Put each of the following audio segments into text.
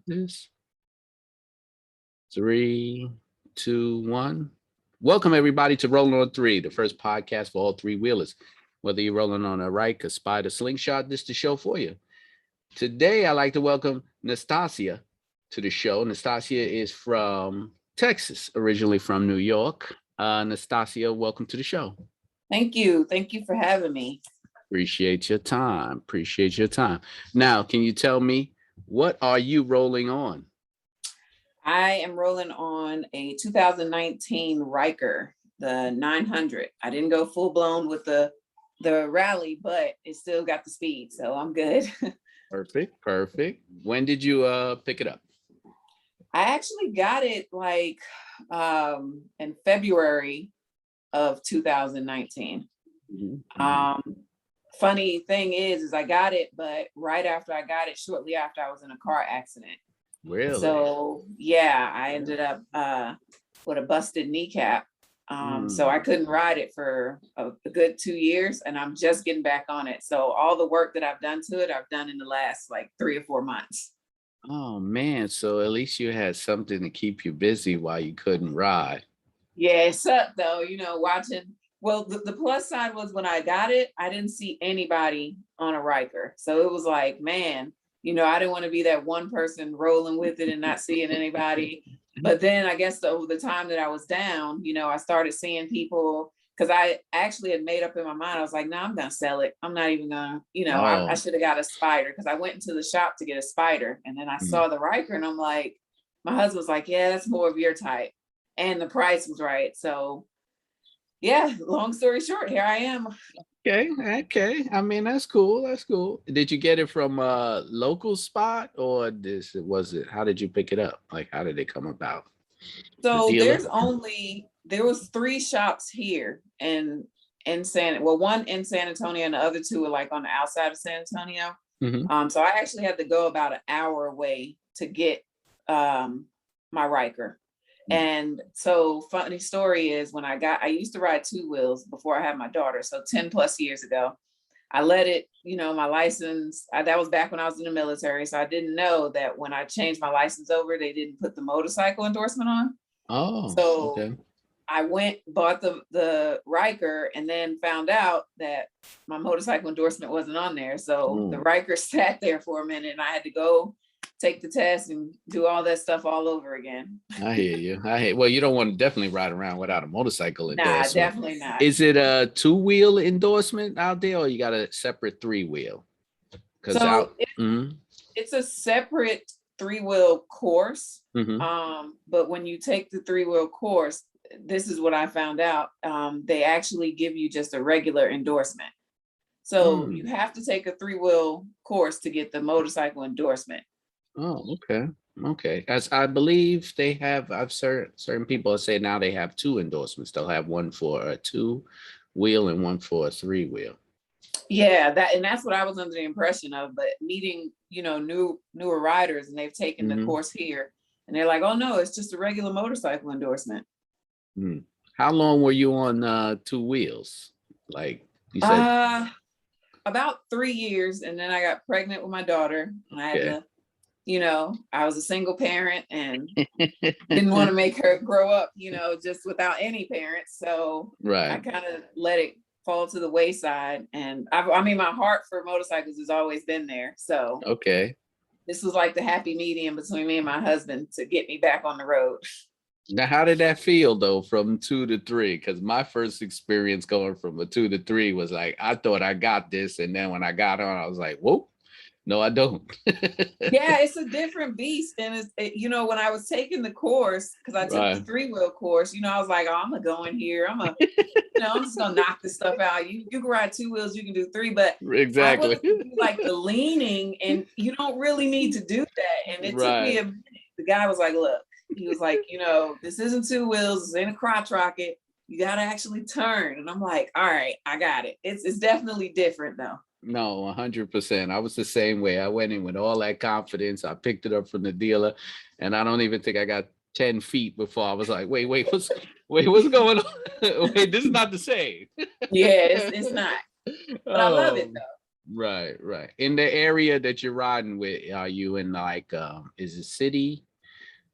This 3, 2, 1. Welcome everybody to Rolling on Three, the first podcast for all three wheelers. Whether you're rolling on a Ryker, Spider, Slingshot, this is the show for you. Today, I'd like to welcome Nastasia to the show. Nastasia is from Texas, originally from New York. Nastasia, welcome to the show. Thank you. Thank you for having me. Appreciate your time. Now, can you tell me, what are you rolling on? I am rolling on a 2019 Ryker, the 900. I didn't go full blown with the rally, but it still got the speed, so I'm good. Perfect. When did you pick it up? I actually got it like in February of 2019. Funny thing is I got it, but right after I got it, shortly after, I was in a car accident. Really? So yeah, I ended up with a busted kneecap. So I couldn't ride it for a good 2 years, and I'm just getting back on it. So all the work that I've done to it, I've done in the last like 3 or 4 months. Oh man, so at least you had something to keep you busy while you couldn't ride. Yeah, it sucked though, watching. Well, the plus side was when I got it, I didn't see anybody on a Ryker. So it was like, man, I didn't want to be that one person rolling with it and not seeing anybody. But then I guess over the time that I was down, I started seeing people, because I actually had made up in my mind. I was like, no, I'm going to sell it. I'm not even going to, I should have got a Spider, because I went into the shop to get a Spider. And then I saw the Ryker and I'm like, my husband was like, yeah, that's more of your type. And the price was right. So yeah, long story short, here I am. Okay. I mean, that's cool. Did you get it from a local spot, or how did you pick it up? Like, how did it come about? So there was 3 shops here one in San Antonio, and the other 2 were like on the outside of San Antonio. So I actually had to go about an hour away to get my Ryker. And so funny story is, when I used to ride 2 wheels before I had my daughter. So 10 plus years ago, I let it, my license, that was back when I was in the military. So I didn't know that when I changed my license over, they didn't put the motorcycle endorsement on. Oh, so okay. I bought the Ryker, and then found out that my motorcycle endorsement wasn't on there. So the Ryker sat there for a minute, and I had to go take the test and do all that stuff all over again. I hear you. Well, you don't want to definitely ride around without a motorcycle endorsement. Nah, definitely not. Is it a 2-wheel endorsement out there, or you got a separate 3-wheel? It's a separate 3-wheel course. But when you take the 3-wheel course, this is what I found out. They actually give you just a regular endorsement. So you have to take a 3-wheel course to get the motorcycle endorsement. Oh, okay. As I believe I've certain people say now they have 2 endorsements. They'll have one for a 2-wheel and one for a 3-wheel. Yeah, that's what I was under the impression of. But meeting, newer riders, and they've taken the course here, and they're like, oh no, it's just a regular motorcycle endorsement. How long were you on 2 wheels? Like you said? About 3 years, and then I got pregnant with my daughter, and I had to. I was a single parent and didn't want to make her grow up, just without any parents. So I kind of let it fall to the wayside. And my heart for motorcycles has always been there. So this was like the happy medium between me and my husband to get me back on the road. Now, how did that feel though, from 2 to 3? Because my first experience going from a 2 to 3 was like, I thought I got this. And then when I got on, I was like, whoa. No, I don't. Yeah, it's a different beast. And when I was taking the course, because I took the 3-wheel course, I was like, oh, I'm gonna go in here. I'm just gonna knock this stuff out. You can ride 2 wheels, you can do 3, but exactly like the leaning, and you don't really need to do that. And it took me a minute. The guy was like, look, he was like, this isn't 2 wheels, this ain't a crotch rocket. You gotta actually turn. And I'm like, all right, I got it. It's definitely different though. No, 100%. I was the same way. I went in with all that confidence. I picked it up from the dealer, and I don't even think I got 10 feet before I was like, wait, what's going on? Wait, this is not the same. Yeah, it's not. But I love it though. Right, right. In the area that you're riding with, are you in like is it city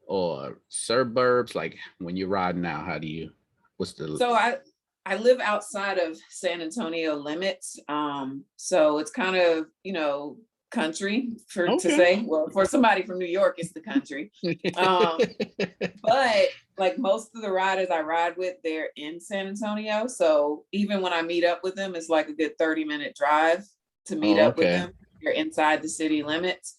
or suburbs? Like when you're riding now, how do you what's the So I live outside of San Antonio limits. So it's kind of, country for to okay. say. Well, for somebody from New York, it's the country. Um, but like most of the riders I ride with, they're in San Antonio. So even when I meet up with them, it's like a good 30-minute drive to meet Oh, up with okay. them. You're inside the city limits.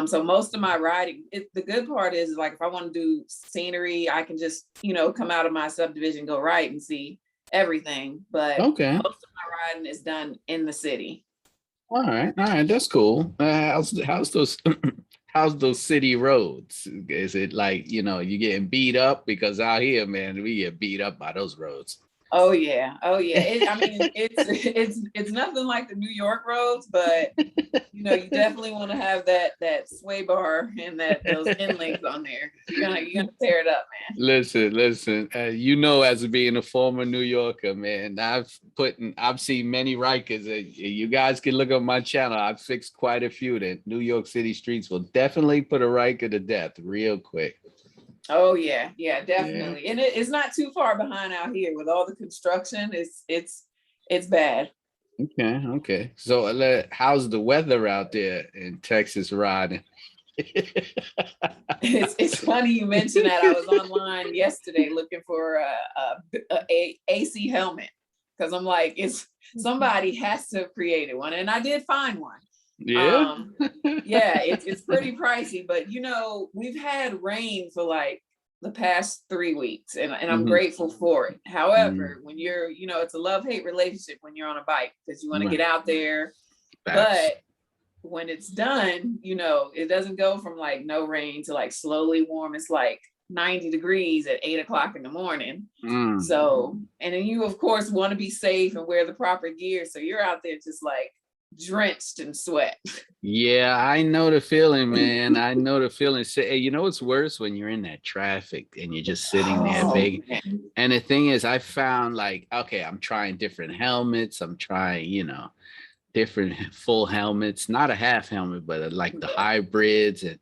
So most of my riding, the good part is like if I want to do scenery, I can just, come out of my subdivision, go right and see everything. But Okay. most of my riding is done in the city. All right. All right. That's cool. How's those how's those city roads? Is it like, you getting beat up? Because out here, man, we get beat up by those roads. Oh yeah, oh yeah. I mean, it's nothing like the New York roads, but you definitely want to have that sway bar and those end links on there. You're gonna tear it up, man. Listen. As being a former New Yorker, man, I've seen many Rikers. You guys can look on my channel. I've fixed quite a few. That New York City streets will definitely put a Riker to death real quick. Oh yeah, Yeah. definitely. And it's not too far behind out here with all the construction. It's bad. Okay. Okay. So, how's the weather out there in Texas riding? It's funny you mentioned that. I was online yesterday looking for a AC helmet because I'm like, it's somebody has to have created one, and I did find one. Yeah. Um, yeah, it's pretty pricey, but we've had rain for like the past 3 weeks, and I'm Hmm. grateful for it. Hmm. However, when it's a love-hate relationship when you're on a bike because you want to get Right. out there, Facts. but when it's done, it doesn't go from like no rain to like slowly warm. It's like 90 degrees at 8 o'clock in the morning. Mm. So, and then you of course want to be safe and wear the proper gear. So you're out there just like drenched in sweat. Yeah, I know the feeling, man. I know the feeling. Say, you know what's worse when you're in that traffic and you're just sitting there Oh big. man. And the thing is, I found like, okay, I'm trying different helmets. I'm trying, different full helmets, not a half helmet, but like the Yeah. hybrids. And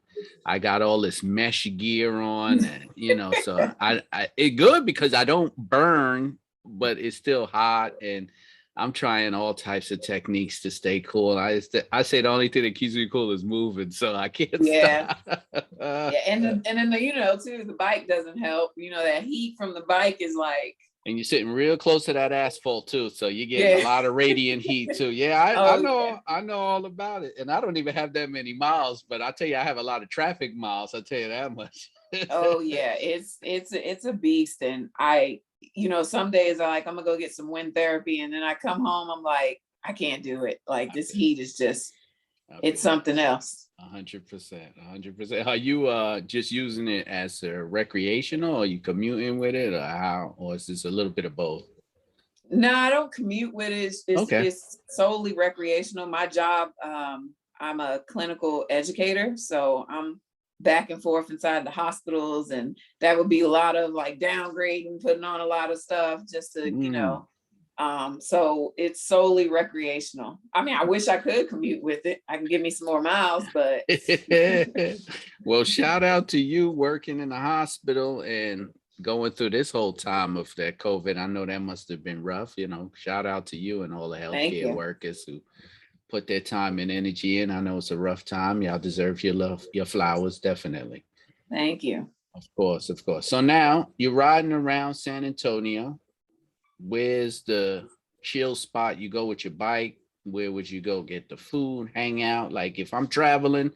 I got all this mesh gear on, and so I it good because I don't burn, but it's still hot, and I'm trying all types of techniques to stay cool. I say the only thing that keeps me cool is moving, so I can't Yeah. stop. Yeah. And then too, the bike doesn't help. That heat from the bike is like, And you're sitting real close to that asphalt too, so you're getting a yeah. lot of radiant heat too. Yeah, I Oh yeah. know, I know all about it, and I don't even have that many miles, but I tell you, I have a lot of traffic miles. I tell you that much. Oh yeah, it's a beast, and some days I'm gonna go get some wind therapy, and then I come home, I'm like, I can't do it. Like I this feel, heat is just, I it's feel something else. 100%, 100%. Are you just using it as a recreational, or are you commuting with it, or how, or is this a little bit of both? No, I don't commute with it. Okay. It's solely recreational. My job, I'm a clinical educator, so I'm back and forth inside the hospitals, and that would be a lot of like downgrading, putting on a lot of stuff just to, Mm. so it's solely recreational. I mean, I wish I could commute with it. I can give me some more miles, but Well, shout out to you working in the hospital and going through this whole time of that COVID. I know that must have been rough. Shout out to you and all the thank healthcare you. workers who put their time and energy in. I know it's a rough time. Y'all deserve your love, your flowers, definitely. Thank you. Of course, of course. So now you're riding around San Antonio. Where's the chill spot? You go with your bike. Where would you go get the food, hang out? Like if I'm traveling,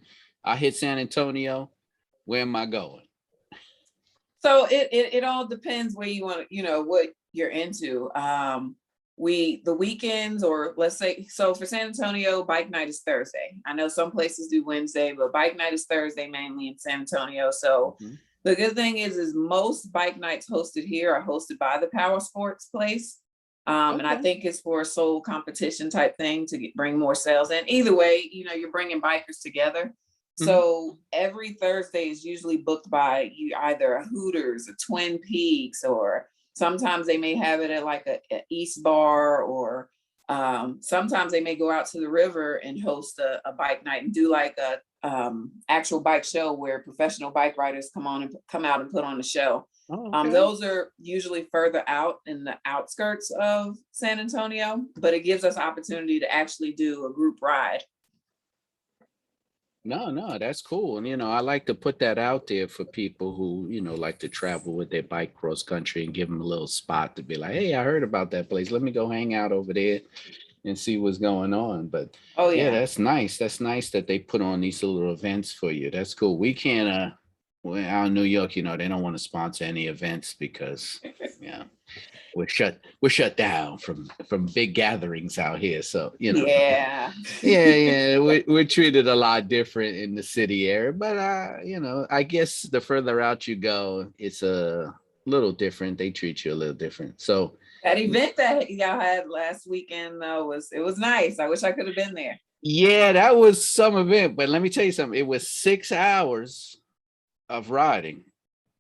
I hit San Antonio. Where am I going? So it all depends where you want, what you're into. The weekends, or let's say, so for San Antonio, bike night is Thursday. I know some places do Wednesday, but bike night is Thursday mainly in San Antonio. So Mhm. the good thing is most bike nights hosted here are hosted by the Power Sports place. And I Okay. think it's for a sole competition type thing to bring more sales in. Either way, you're bringing bikers together. Mhm. So every Thursday is usually booked by you, either a Hooters, a Twin Peaks, or sometimes they may have it at like a East Bar, or Sometimes they may go out to the river and host a bike night and do like a actual bike show where professional bike riders come out and put on a show. Oh, okay. Those are usually further out in the outskirts of San Antonio, but it gives us opportunity to actually do a group ride. No, that's cool. And, I like to put that out there for people who, like to travel with their bike cross country and give them a little spot to be like, hey, I heard about that place. Let me go hang out over there and see what's going on. But Oh yeah, yeah. that's nice. That's nice that they put on these little events for you. That's cool. We can't, well, out in New York, they don't want to sponsor any events because, yeah, we're shut down from big gatherings out here. So, Yeah. yeah, we're treated a lot different in the city area, but I guess the further out you go, it's a little different. They treat you a little different. So That event that y'all had last weekend though was nice. I wish I could have been there. yeah, that was some event, but let me tell you something. It was 6 hours of riding.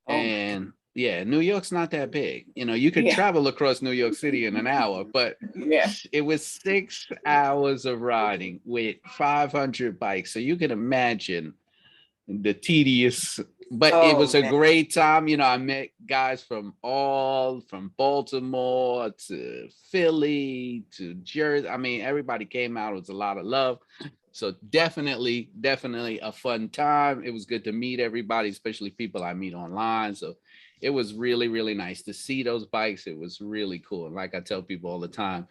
Oh, And yeah, New York's not that big. You could yeah. travel across New York City in an hour, but Yeah. it was 6 hours of riding with 500 bikes. So you can imagine the tedious, but it Oh was a man. great time. I met guys from Baltimore to Philly to Jersey. I mean, everybody came out. It was a lot of love. So definitely a fun time. It was good to meet everybody, especially people I meet online. So it was really, really nice to see those bikes. It was really cool. And like I tell people all the time,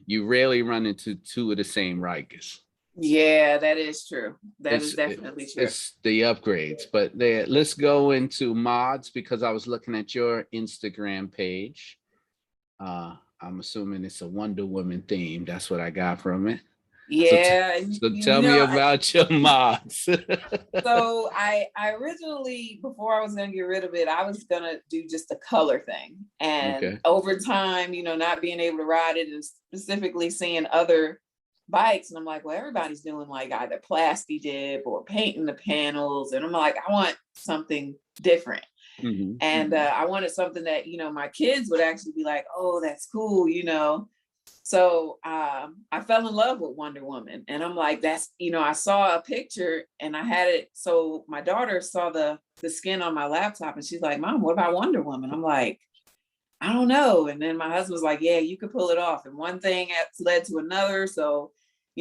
you rarely run into two of the same Rikers. Yeah, that is true. That is definitely true. It's the upgrades. But let's go into mods because I was looking at your Instagram page. I'm assuming it's a Wonder Woman theme. That's what I got from it. Yeah. So tell me about your mods. So I originally, before I was gonna get rid of it, I was gonna do just a color thing. And Okay. over time, not being able to ride it and specifically seeing other bikes, and I'm like, well, everybody's doing like either plasti dip or painting the panels, and I'm like, I want something different. Mm-hmm. And I wanted something that my kids would actually be like, oh, that's cool. So I fell in love with Wonder Woman, and I'm like, that's, I saw a picture and I had it. So my daughter saw the skin on my laptop and she's like, Mom, what about Wonder Woman? I'm like, I don't know. And then my husband was like, yeah, you could pull it off. And one thing led to another. So,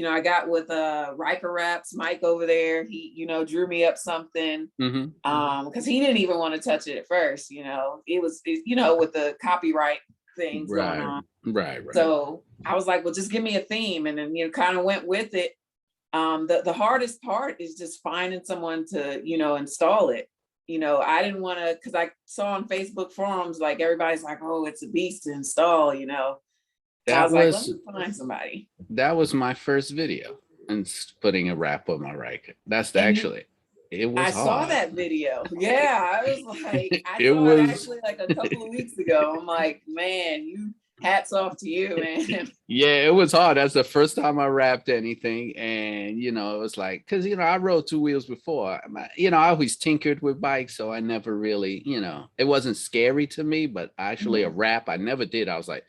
I got with Ryker Wraps, Mike over there. He, drew me up something because he didn't even want to touch it at first. It was, with the copyright things going on. Right. So I was like, well, just give me a theme. And then, kind of went with it. The hardest part is just finding someone to, install it. I didn't want to, because I saw on Facebook forums, like everybody's like, oh, it's a beast to install, So I was like, let me find somebody. That was my first video and putting a wrap on my Riker. That's it was I hard. saw that video. Yeah, I was like, I saw it actually like a couple of weeks ago. I'm like, man, hats off to you, man. Yeah, it was hard. That's the first time I wrapped anything. And, it was like, because, I rode two wheels before. I always tinkered with bikes. So I never really, it wasn't scary to me, but actually a wrap, I never did. I was like,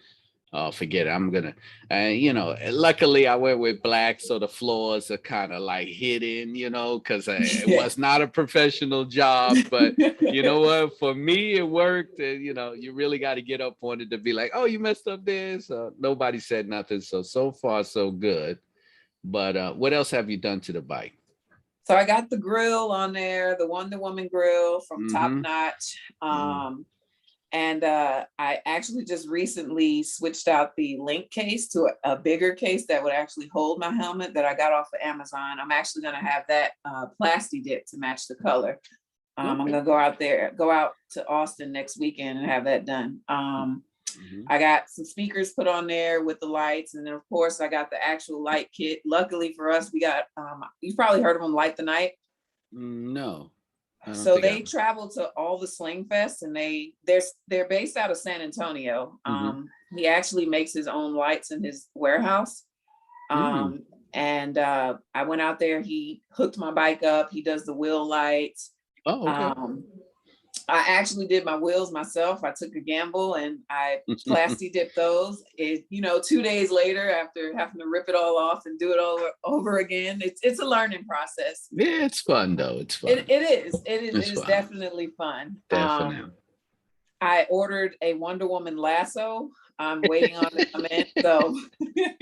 oh, forget it. I'm going to, luckily I went with black. So the floors are kind of like hidden, because it was not a professional job. But you know what? For me, it worked. And, you really got to get up on it to be like, oh, you messed up this. Nobody said nothing. So far, so good. But what else have you done to the bike? So I got the grill on there, the Wonder Woman grill from Top Notch. And I actually just recently switched out the link case to a bigger case that would actually hold my helmet that I got off of Amazon. I'm actually going to have that plasti dip to match the color. I'm going to go out to Austin next weekend and have that done. I got some speakers put on there with the lights. And then, of course, I got the actual light kit. Luckily for us, we got, you've probably heard of them, Light the Night. No. So they travel to all the Sling Fests, and they're based out of San Antonio. He actually makes his own lights in his warehouse. And I went out there, he hooked my bike up, he does the wheel lights. Oh, okay. I actually did my wheels myself. I took a gamble and I plasti dipped those. 2 days later, after having to rip it all off and do it all over again, it's a learning process. Yeah, it's fun though. It's fun. It is. It It's is fun. definitely fun. Definitely. I ordered a Wonder Woman lasso. I'm waiting on it to come in. So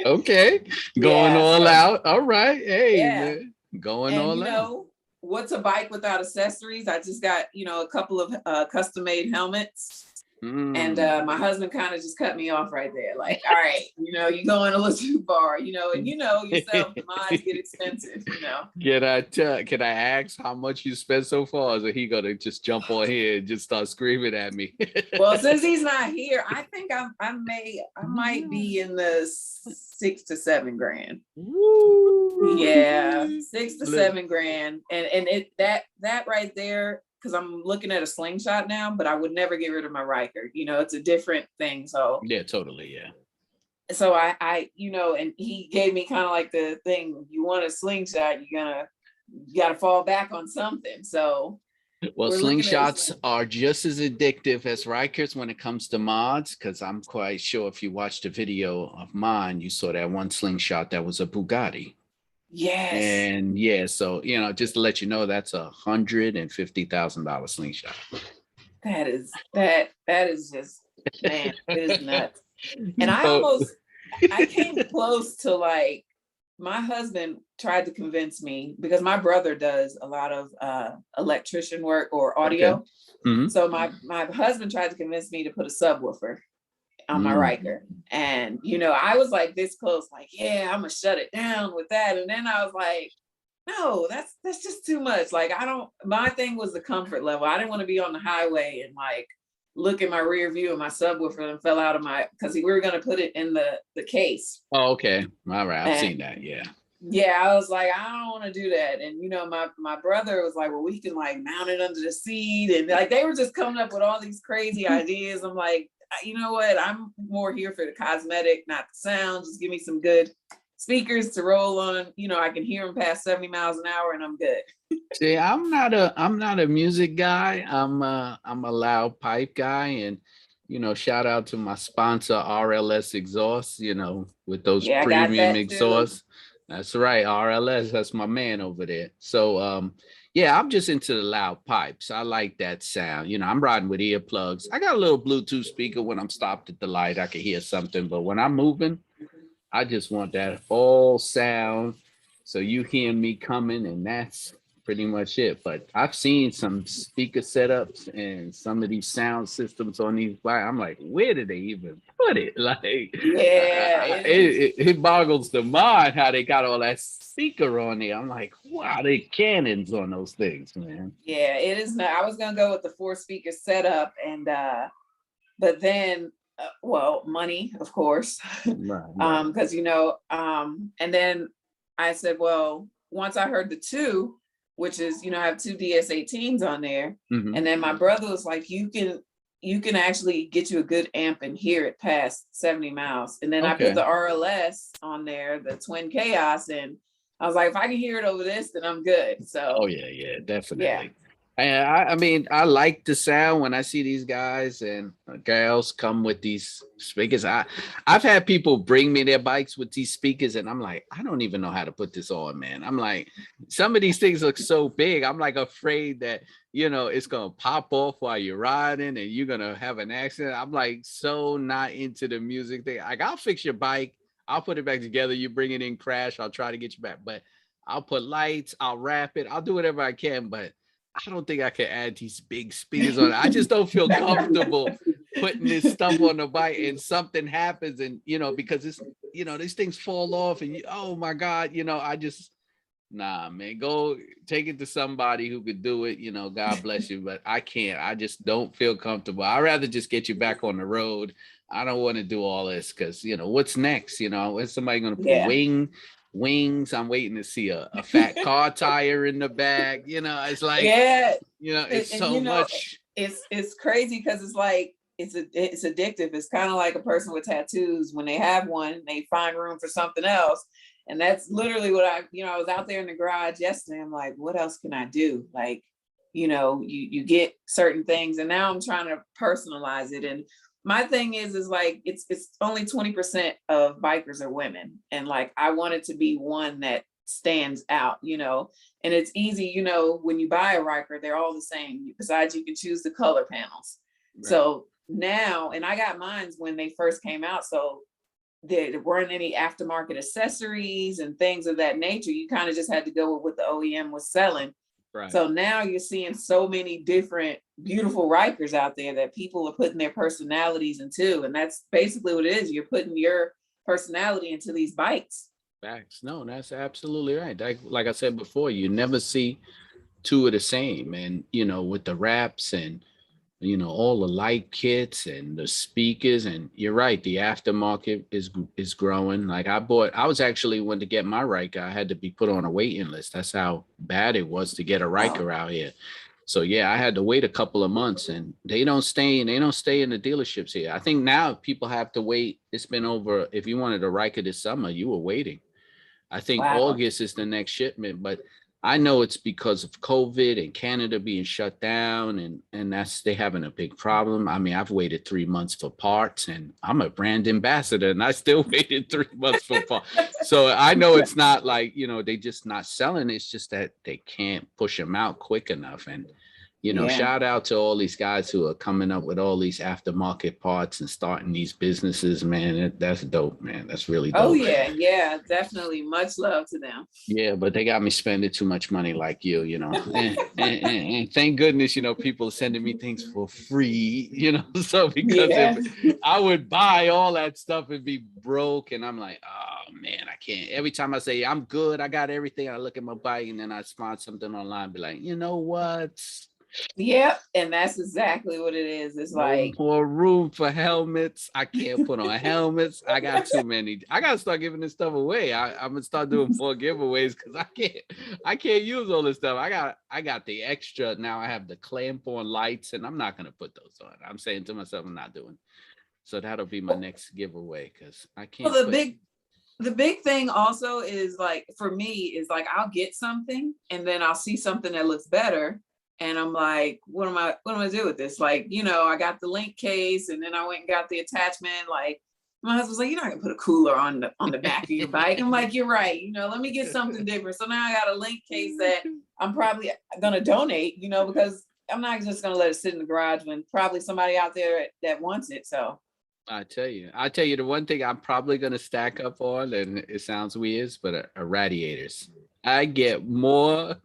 Okay. Going yeah, all so, out. All right. Hey, yeah. man. Going And all out. what's a bike without accessories? I just got, a couple of custom made helmets. And my husband kind of just cut me off right there. Like, all right, you're going a little too far, and yourself, the mods get expensive, Can I ask how much you spent so far? Or is he gonna just jump on here and just start screaming at me? Well, since he's not here, I think I might be in the 6 to 7 grand. Woo. Yeah, 6 to 7 grand. And that right there, because I'm looking at a slingshot now, but I would never get rid of my Ryker. It's a different thing. So yeah, totally. Yeah. So I and he gave me kind of like the thing, you want a slingshot, you gotta fall back on something. So well, slingshots are just as addictive as Rikers when it comes to mods, because I'm quite sure if you watched a video of mine, you saw that one slingshot that was a Bugatti. Yes. And yeah, so just to let you know, that's $150,000 slingshot. That is just, man, it is nuts. And I came close to, like, my husband tried to convince me, because my brother does a lot of electrician work or audio. Okay. Mm-hmm. So my husband tried to convince me to put a subwoofer on my Ryker. And, I was like this close, like, yeah, I'm gonna shut it down with that. And then I was like, no, that's just too much. Like, my thing was the comfort level. I didn't want to be on the highway and like look at my rear view and my subwoofer and fell out of because we were going to put it in the case. Oh, okay. All right. I've seen that. Yeah. Yeah. I was like, I don't want to do that. And, my brother was like, well, we can like mount it under the seat. And like, they were just coming up with all these crazy ideas. I'm like, you know what? I'm more here for the cosmetic, not the sound. Just give me some good speakers to roll on. I can hear them past 70 miles an hour and I'm good. See, I'm not a music guy. I'm a loud pipe guy, and shout out to my sponsor RLS exhaust, with those premium exhausts. That's right, RLS, that's my man over there. So yeah, I'm just into the loud pipes. I like that sound. I'm riding with earplugs. I got a little Bluetooth speaker. When I'm stopped at the light, I can hear something, but when I'm moving, I just want that all sound. So you hear me coming, and that's pretty much it. But I've seen some speaker setups and some of these sound systems on these bikes. I'm like, where did they even put it? Like, yeah, it boggles the mind how they got all that speaker on there. I'm like, wow, they cannons on those things, man. Yeah, it is not. I was gonna go with the 4-speaker setup, and but then well, money, of course. Right. Because and then I said, well, once I heard the 2, which is, I have 2 DS18s on there. Mm-hmm. And then my brother was like, you can actually get you a good amp and hear it past 70 miles. And then I put the RLS on there, the Twin Chaos, and I was like, if I can hear it over this, then I'm good. So oh yeah, definitely. Yeah. And I mean, I like the sound when I see these guys and girls come with these speakers. I've had people bring me their bikes with these speakers, and I'm like, I don't even know how to put this on, man. I'm like, some of these things look so big. I'm like afraid that, it's going to pop off while you're riding and you're going to have an accident. I'm like so not into the music thing. Like, I'll fix your bike. I'll put it back together. You bring it in, crash. I'll try to get you back. But I'll put lights. I'll wrap it. I'll do whatever I can. But I don't think I can add these big speakers on it. I just don't feel comfortable putting this stuff on the bike and something happens and, because it's, these things fall off and oh my God, I just, nah, man, go take it to somebody who could do it. God bless you, but I can't. I just don't feel comfortable. I'd rather just get you back on the road. I don't want to do all this because, what's next? Is somebody going to put wings? I'm waiting to see a fat car tire in the back. It's like, it's so much. It's crazy because it's like, it's addictive. It's kind of like a person with tattoos. When they have one, they find room for something else. And that's literally what I was out there in the garage yesterday. I'm like, what else can I do? Like, you get certain things, and now I'm trying to personalize it. And my thing is like, it's only 20% of bikers are women. And like, I want it to be one that stands out, and it's easy, when you buy a Ryker, they're all the same. Besides, you can choose the color panels. Right. So now, and I got mines when they first came out. So there weren't any aftermarket accessories and things of that nature. You kind of just had to go with what the OEM was selling. Right. So now you're seeing so many different beautiful Rykers out there that people are putting their personalities into. And that's basically what it is. You're putting your personality into these bikes. Facts. No, that's absolutely right. Like I said before, you never see two of the same. And, with the wraps and, all the light kits and the speakers, and you're right, the aftermarket is growing. Like I was actually, when to get my Ryker, I had to be put on a waiting list. That's how bad it was to get a Ryker out here. So yeah, I had to wait a couple of months, and they don't stay in the dealerships here. I think now people have to wait. It's been over. If you wanted a Ryker this summer, you were waiting. I think August is the next shipment, but I know it's because of COVID and Canada being shut down, and they having a big problem. I mean, I've waited 3 months for parts, and I'm a brand ambassador, and I still waited 3 months for parts. So I know it's not like, they just not selling. It's just that they can't push them out quick enough. And, shout out to all these guys who are coming up with all these aftermarket parts and starting these businesses, man. That's dope, man. That's really dope. Oh yeah, definitely. Much love to them. Yeah, but they got me spending too much money like you, and thank goodness, people are sending me things for free, so because if I would buy all that stuff and be broke, and I'm like, oh man, I can't. Every time I say I'm good, I got everything, I look at my bike and then I spot something online, be like, you know what? Yep, and that's exactly what it is. It's like more room for helmets. I can't put on helmets. I got too many. I gotta start giving this stuff away. I'm gonna start doing more giveaways because I can't use all this stuff. I got the extra now. I have the clamp on lights, and I'm not gonna put those on. I'm saying to myself, I'm not doing. So that'll be my next giveaway because I can't. Well, the big thing also is like, for me, is like, I'll get something and then I'll see something that looks better. And I'm like, what am I gonna do with this? Like, I got the link case, and then I went and got the attachment. Like, my husband's like, you're not gonna put a cooler on the back of your bike. I'm like, you're right. Let me get something different. So now I got a link case that I'm probably gonna donate, because I'm not just gonna let it sit in the garage when probably somebody out there that wants it. So I tell you, the one thing I'm probably gonna stack up on, and it sounds weird, but are radiators. I get more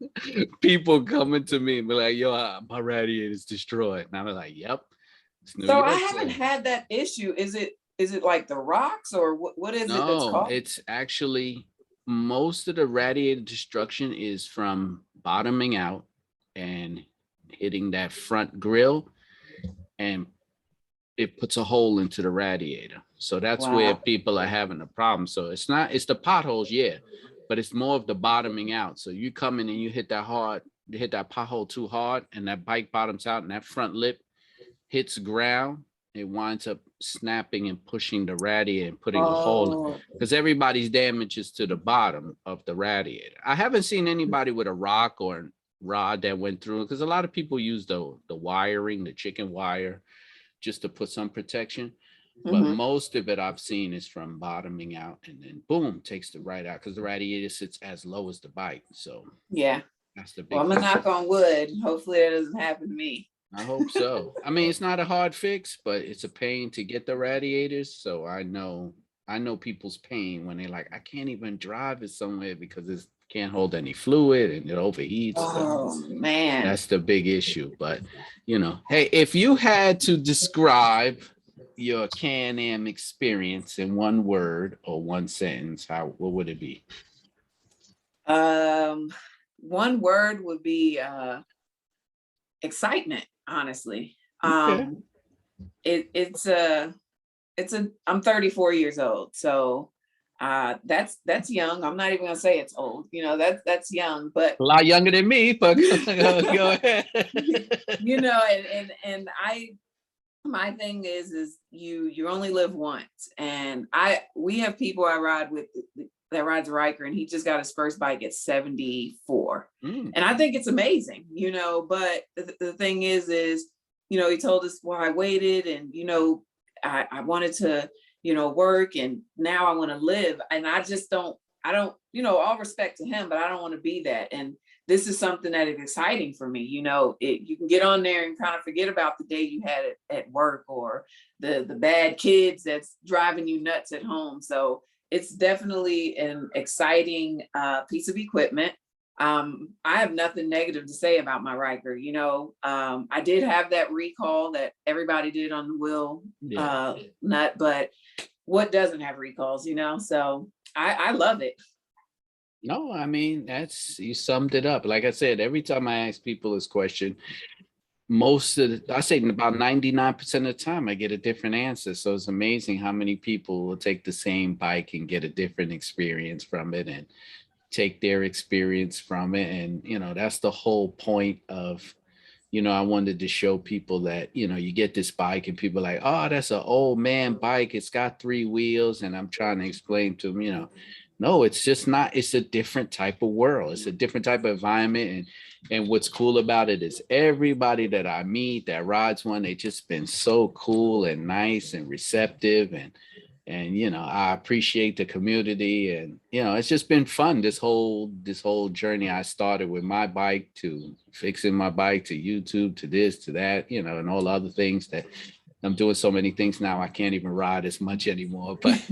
people coming to me and be like, yo, my radiator's destroyed. And I'm like, yep. So I haven't had that issue. Is it like the rocks, or what is it that's called? It's actually, most of the radiator destruction is from bottoming out and hitting that front grill, and it puts a hole into the radiator. So that's where people are having a problem. So it's the potholes, yeah, but it's more of the bottoming out. So you come in and you hit that pothole too hard, and that bike bottoms out, and that front lip hits ground. It winds up snapping and pushing the radiator and putting a hole, because everybody's damage is to the bottom of the radiator. I haven't seen anybody with a rock or rod that went through, because a lot of people use the wiring, the chicken wire, just to put some protection. But most of it I've seen is from bottoming out, and then boom, takes the right out, because the radiator sits as low as the bike. So yeah, that's the big. Well, I'm gonna knock on wood. Hopefully that doesn't happen to me. I hope so. I mean, it's not a hard fix, but it's a pain to get the radiators. So I know people's pain when they're like, I can't even drive it somewhere because it can't hold any fluid and it overheats. Oh man, that's the big issue. But hey, if you had to describe your Can Am experience in one word or one sentence, what would it be? One word would be excitement, honestly. Okay. I'm 34 years old, so that's young. I'm not even gonna say it's old, that's young, but a lot younger than me, but go ahead. And my thing is you only live once, and we have people I ride with that rides a Ryker, and he just got his first bike at 74. Mm. And I think it's amazing, you know, but the thing is, you know, he told us why I waited, and, you know, I wanted to, you know, work, and now I want to live. And I don't, you know, all respect to him, but I don't want to be that. And this is something that is exciting for me. You know, you can get on there and kind of forget about the day you had at work, or the bad kids that's driving you nuts at home. So it's definitely an exciting piece of equipment. I have nothing negative to say about my Ryker. You know, I did have that recall that everybody did on the wheel nut, but what doesn't have recalls, you know? So I love it. No, I mean, you summed it up. Like I said, every time I ask people this question, I say about 99% of the time I get a different answer. So it's amazing how many people will take the same bike and get a different experience from it, and take their experience from it. And, you know, that's the whole point of, you know, I wanted to show people that, you know, you get this bike and people are like, oh, that's an old man bike. It's got 3 wheels. And I'm trying to explain to them, you know, no, it's just not. It's a different type of world. It's a different type of environment. And what's cool about it is everybody that I meet that rides one, they just been so cool and nice and receptive. And you know, I appreciate the community. And you know, it's just been fun, this whole journey. I started with my bike, to fixing my bike, to YouTube, to this, to that, you know, and all the other things that I'm doing. So many things now I can't even ride as much anymore. But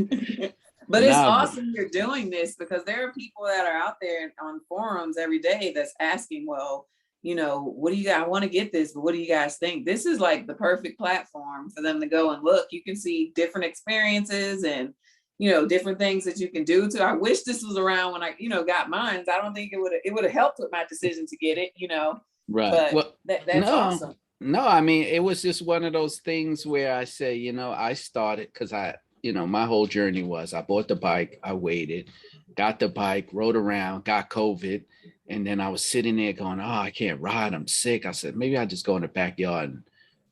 But it's awesome you're doing this, because there are people that are out there on forums every day that's asking, well, you know, what do you guys, I want to get this, but what do you guys think? This is like the perfect platform for them to go and look. You can see different experiences and, you know, different things that you can do too. I wish this was around when I, you know, got mine. I don't think it would have helped with my decision to get it, you know. Right. But well, that's awesome. No, I mean, it was just one of those things where I say, you know, I started because you know, my whole journey was I bought the bike, I waited, got the bike, rode around, got COVID. And then I was sitting there going, oh, I can't ride, I'm sick. I said, maybe I just go in the backyard and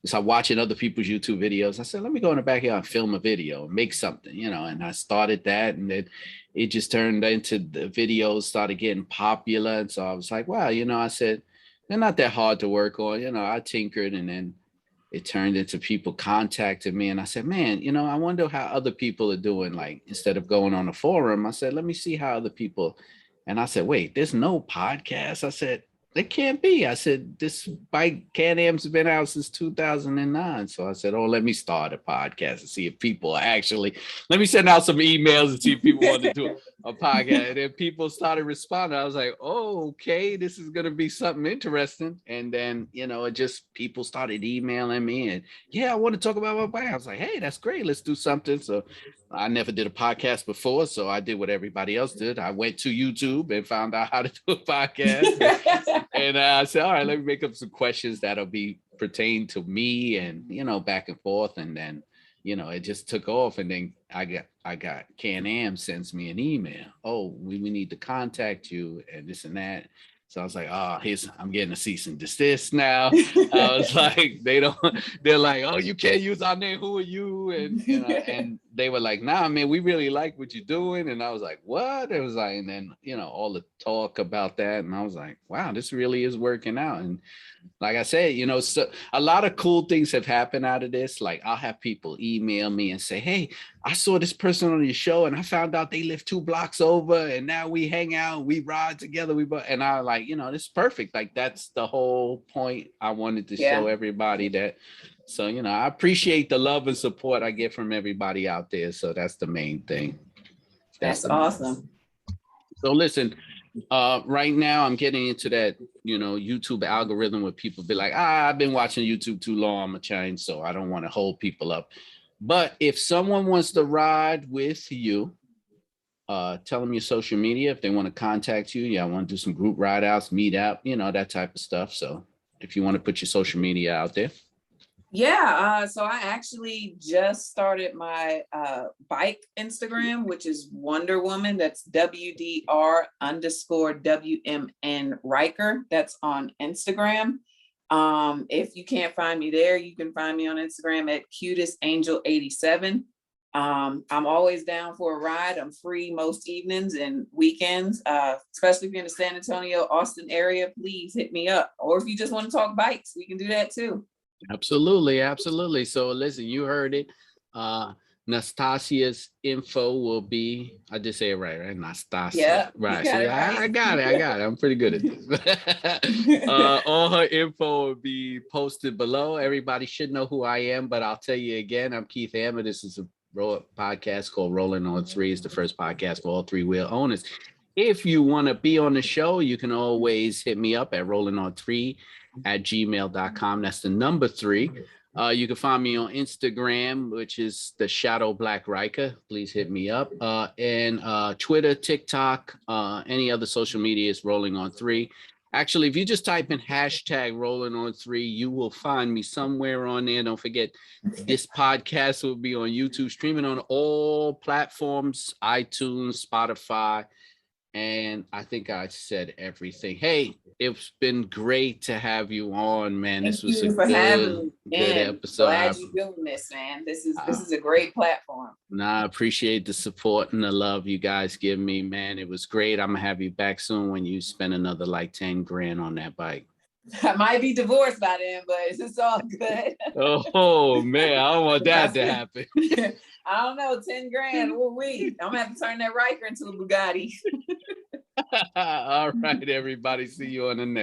start watching other people's YouTube videos. I said, let me go in the backyard and film a video and make something, you know. And I started that, and then it just turned into the videos started getting popular. And so I was like, wow, you know, I said, they're not that hard to work on. You know, I tinkered, and then it turned into people contacted me, and I said, man, you know, I wonder how other people are doing. Like, instead of going on a forum, I said, let me see how other people. And I said, wait, there's no podcast. I said, it can't be. I said, this bike Can Am's been out since 2009. So I said, oh, let me start a podcast and see if people actually, let me send out some emails and see if people want to do a podcast. And then people started responding. I was like, oh, okay, this is going to be something interesting. And then, you know, it just, people started emailing me and, yeah, I want to talk about my bike. I was like, hey, that's great. Let's do something. So I never did a podcast before. So I did what everybody else did. I went to YouTube and found out how to do a podcast. And I said, all right, let me make up some questions that'll be pertain to me, and, you know, back and forth. And then, you know, it just took off. And then I got Can Am sends me an email. Oh, we need to contact you and this and that. So I was like, oh, I'm getting a cease and desist now. I was like, they're like, oh, you can't use our name. Who are you? And, you know, and they were like, nah, man, we really like what you're doing. And I was like, what? It was like, and then, you know, all the talk about that. And I was like, wow, this really is working out. And like I said, you know, so a lot of cool things have happened out of this. Like, I'll have people email me and say, hey, I saw this person on your show and I found out they live 2 blocks over, and now we hang out, we ride together. And I like, you know, this is perfect. Like, that's the whole point. I wanted to show everybody that. So, you know, I appreciate the love and support I get from everybody out there. So that's the main thing. That's awesome. So listen, right now I'm getting into that, you know, YouTube algorithm where people be like, I've been watching YouTube too long, I'm a change, so I don't want to hold people up. But if someone wants to ride with you, tell them your social media. If they want to contact you, I want to do some group ride outs, meet up, you know, that type of stuff. So if you want to put your social media out there. Yeah, so I actually just started my bike Instagram, which is Wonder Woman. That's WDR_WMN Ryker. That's on Instagram. If you can't find me there, you can find me on Instagram at cutestangel87. I'm always down for a ride. I'm free most evenings and weekends, especially if you're in the San Antonio, Austin area, please hit me up. Or if you just want to talk bikes, we can do that too. Absolutely, absolutely. So listen, you heard it. Nastasia's info will be, I just say it right? Nastasia. Yeah, Right. you got See, it right. I got it. I got it. I'm pretty good at this. All her info will be posted below. Everybody should know who I am, but I'll tell you again, I'm Keith Hammer. This is a podcast called Rolling on Three. It's the first podcast for all three-wheel owners. If you want to be on the show, you can always hit me up at rollingon3@gmail.com. That's the number 3. You can find me on Instagram, which is the Shadow Black Ryker. Please hit me up. And Twitter, TikTok, any other social media is Rolling on 3. Actually, if you just type in hashtag Rolling on 3, you will find me somewhere on there. Don't forget, this podcast will be on YouTube, streaming on all platforms, iTunes, Spotify. And I think I said everything. Hey, it's been great to have you on, man. Thank This was a you for having me. good episode. Glad you're doing this, man. This is a great platform. I appreciate the support and the love you guys give me, man. It was great. I'm gonna have you back soon when you spend another like 10 grand on that bike. I might be divorced by then, but it's all good. Oh man, I don't want that to happen. I don't know, 10 grand. I'm gonna have to turn that Ryker into a Bugatti. All right, everybody. See you on the next one.